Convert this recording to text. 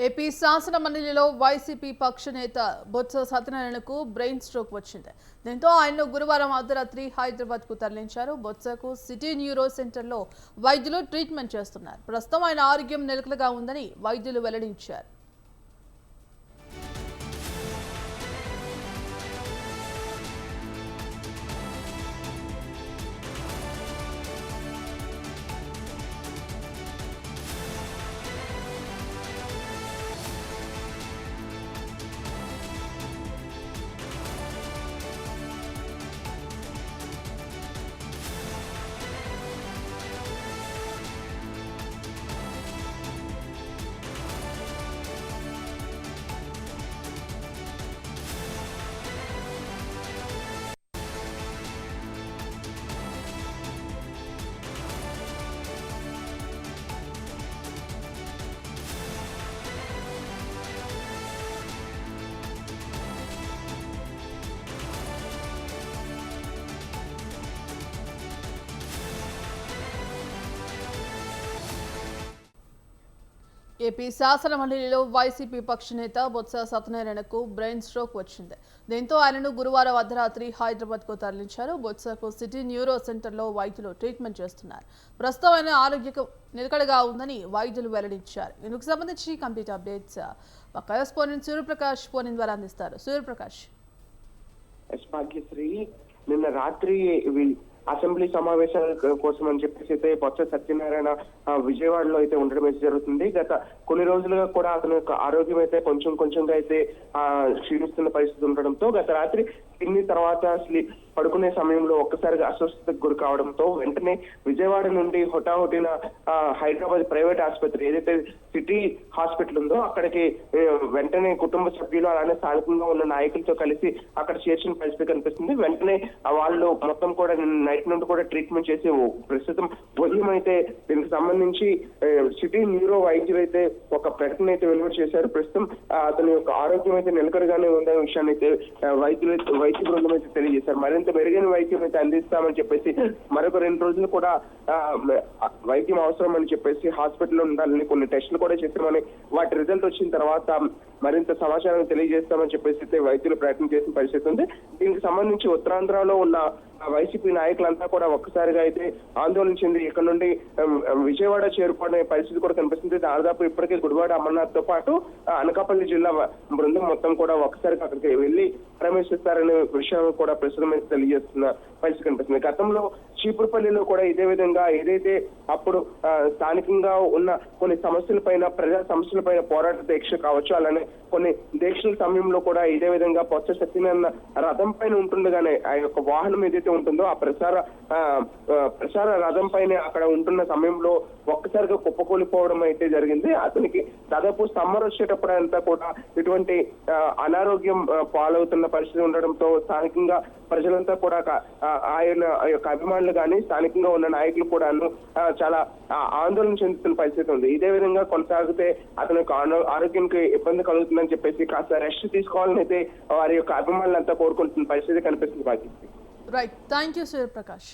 AP శాసన మండలిలో YCP పక్ష నేత బొత్స సత్యనారాయణకు బ్రెయిన్ స్ట్రోక్ వచ్చింది. దీంతో ఆయన్ను గురువారం అర్ధరాత్రి హైదరాబాద్కు తరలించారు. బొత్సకు సిటీ న్యూరో సెంటర్లో వైద్యులు ట్రీట్మెంట్ చేస్తున్నారు. ప్రస్తుతం ఆయన ఆరోగ్యం నిలకడగా ఉందని వైద్యులు వెల్లడించారు. ఏపీ శాసన మండలిలో వైసీపీ పక్ష నేత బొత్స సత్యనారాయణకు బ్రెయిన్ స్ట్రోక్ వచ్చింది. దీంతో ఆయనను గురువారం అర్ధరాత్రి హైదరాబాద్కు తరలించారు. బొత్సకు సిటీ న్యూరో సెంటర్లో వైద్యులు ట్రీట్మెంట్ చేస్తున్నారు. ప్రస్తుతం ఆయన ఆరోగ్యం నిలకడగా ఉందని వైద్యులు వెల్లడించారు. ఇందుకు సంబంధించి కంప్లీట్ అప్డేట్స్ మా కరెస్పాండెంట్ సూర్యప్రకాష్ ఫోన్ ద్వారా అందిస్తారు. సూర్యప్రకాష్. నిన్న రాత్రి అసెంబ్లీ సమావేశాల కోసం అని చెప్పేసి అయితే బొత్స సత్యనారాయణ విజయవాడలో అయితే ఉండడం అయితే జరుగుతుంది. గత కొన్ని రోజులుగా కూడా అతని యొక్క ఆరోగ్యం అయితే కొంచెంగా అయితే క్షీణిస్తున్న పరిస్థితి ఉండడంతో గత రాత్రి తిని తర్వాత పడుకునే సమయంలో ఒక్కసారిగా అస్వస్థతకు గురి కావడంతో వెంటనే విజయవాడ నుండి హుటాహుటిన హైదరాబాద్ ప్రైవేట్ ఆసుపత్రి ఏదైతే సిటీ హాస్పిటల్ ఉందో అక్కడికి వెంటనే కుటుంబ సభ్యులు అలానే స్థానికంగా ఉన్న నాయకులతో కలిసి అక్కడ చేర్చిన పరిస్థితి కనిపిస్తుంది. వెంటనే వాళ్ళు మొత్తం కూడా నైట్ నుండి కూడా ట్రీట్మెంట్ చేసి ప్రస్తుతం ఉదయం అయితే దీనికి సంబంధించి సిటీ న్యూరో వైద్యులు అయితే ఒక ప్రకటన అయితే వెలువడి చేశారు. ప్రస్తుతం అతని యొక్క ఆరోగ్యం అయితే నిలకడగానే ఉందనే విషయాన్ని అయితే వైద్య బృందం అయితే తెలియజేశారు. మరింత మెరుగైన వైద్యం అయితే అందిస్తామని చెప్పేసి మరొక 2 రోజులు కూడా వైద్యం అవసరం అని చెప్పేసి హాస్పిటల్లో ఉండాలని కొన్ని టెస్టులు కూడా చేశామని వాటి రిజల్ట్ వచ్చిన తర్వాత మరింత సమాచారం తెలియజేస్తామని చెప్పేసి అయితే వైద్యులు ప్రయత్నం చేసిన పరిస్థితి ఉంది. దీనికి సంబంధించి ఉత్తరాంధ్రలో ఉన్న వైసీపీ నాయకులంతా కూడా ఒక్కసారిగా అయితే ఆందోళన చెంది ఇక్కడ నుండి విజయవాడ చేరుకునే పరిస్థితి కూడా కనిపిస్తుంది. దాదాపు ఇప్పటికే గుడివాడ అమర్నాథ్ తో పాటు అనకాపల్లి జిల్లా బృందం మొత్తం కూడా ఒక్కసారిగా అక్కడికి వెళ్లి ప్రవేశిస్తారనే విషయం కూడా ప్రస్తుతం తెలియజేస్తున్న పరిస్థితి కనిపిస్తుంది. గతంలో చీపురుపల్లిలో కూడా ఇదే విధంగా ఏదైతే అప్పుడు స్థానికంగా ఉన్న కొన్ని సమస్యలపైన ప్రజా సమస్యలపైన పోరాట దీక్ష కావచ్చు, అలానే కొన్ని దీక్షల సమయంలో కూడా ఇదే విధంగా బొత్స సత్యనారాయణ రథం పైన ఉంటుండగానే ఆ యొక్క వాహనం ఏదైతే ఉంటుందో ఆ ప్రసార రథం పైన అక్కడ ఉంటున్న సమయంలో ఒక్కసారిగా కుప్పకూలిపోవడం అయితే జరిగింది. అతనికి దాదాపు సమ్మర్ వచ్చేటప్పుడు అంతా కూడా ఇటువంటి అనారోగ్యం పాలవుతున్న పరిస్థితి ఉండడంతో స్థానికంగా ప్రజలంతా కూడా ఆయన యొక్క అభిమానులు కానీ స్థానికంగా ఉన్న నాయకులు కూడా చాలా ఆందోళన చెందుతున్న పరిస్థితి ఉంది. ఇదే విధంగా కొనసాగితే అతని యొక్క ఆరోగ్యానికి ఇబ్బంది కలుగుతుందని చెప్పేసి కాస్త రెస్ట్ తీసుకోవాలని అయితే వారి యొక్క అభిమానులంతా కోరుకుంటున్న పరిస్థితి కనిపిస్తుంది. Right, thank you Suryaprakash.